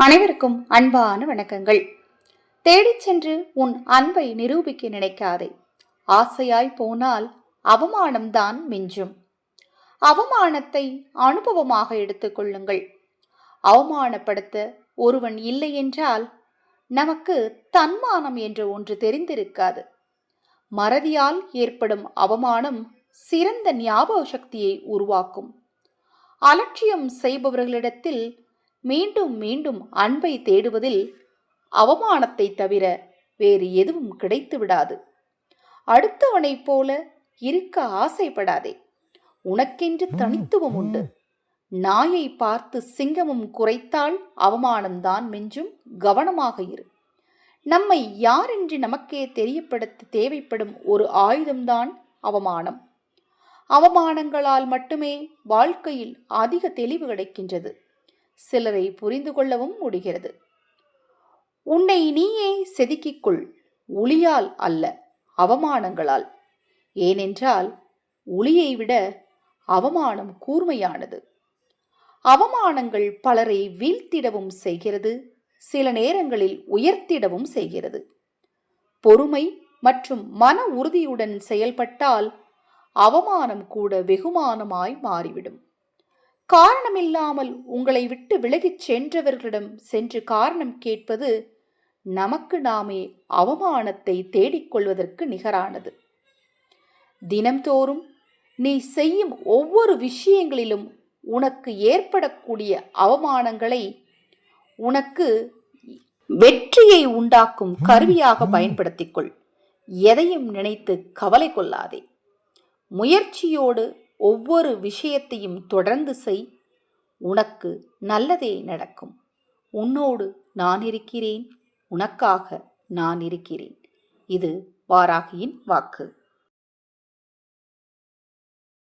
அனைவருக்கும் அன்பான வணக்கங்கள். தேடிச் சென்று உன் அன்பை நிரூபிக்க நினைக்காதே. ஆசையாய் போனால் அவமானம்தான் மிஞ்சும். அவமானத்தை அனுபவமாக எடுத்துக்கொள்ளுங்கள். அவமானப்படுத்த ஒருவன் இல்லை என்றால் நமக்கு தன்மானம் என்ற ஒன்று தெரிந்திருக்காது. மறதியால் ஏற்படும் அவமானம் சிறந்த ஞாபக சக்தியை உருவாக்கும். அலட்சியம் செய்பவர்களிடத்தில் மீண்டும் மீண்டும் அன்பை தேடுவதில் அவமானத்தை தவிர வேறு எதுவும் கிடைத்து விடாது. அடுத்தவனைப் போல இருக்க ஆசைப்படாதே. உனக்கென்று தனித்துவம் உண்டு. நாயை பார்த்து சிங்கமும் குறைத்தால் அவமானம்தான் மிஞ்சும். கவனமாக இரு. நம்மை யார் என்று நமக்கே தெரியப்படுத்த தேவைப்படும் ஒரு ஆயுதம்தான் அவமானம். அவமானங்களால் மட்டுமே வாழ்க்கையில் அதிக தெளிவு கிடைக்கின்றது. சிலரை புரிந்து கொள்ளவும் முடிகிறது. உன்னை நீயே செதுக்கிக்கொள், ஒளியால் அல்ல, அவமானங்களால். ஏனென்றால் ஒளியை விட அவமானம் கூர்மையானது. அவமானங்கள் பலரை வீழ்த்திடவும் செய்கிறது, சில நேரங்களில் உயர்த்திடவும் செய்கிறது. பொறுமை மற்றும் மன உறுதியுடன் செயல்பட்டால் அவமானம் கூட வெகுமானமாய் மாறிவிடும். காரணமில்லாமல் உங்களை விட்டு விலகிச் சென்றவர்களிடம் சென்று காரணம் கேட்பது நமக்கு நாமே அவமானத்தை தேடிக்கொள்வதற்கு நிகரானது. தினம்தோறும் நீ செய்யும் ஒவ்வொரு விஷயங்களிலும் உனக்கு ஏற்படக்கூடிய அவமானங்களை உனக்கு வெற்றியை உண்டாக்கும் கருவியாக பயன்படுத்திக்கொள். எதையும் நினைத்து கவலை கொள்ளாதே. முயற்சியோடு ஒவ்வொரு விஷயத்தையும் தொடர்ந்து செய். உனக்கு நல்லதே நடக்கும். உன்னோடு நான் இருக்கிறேன், உனக்காக நான் இருக்கிறேன். இது வாராகியின் வாக்கு.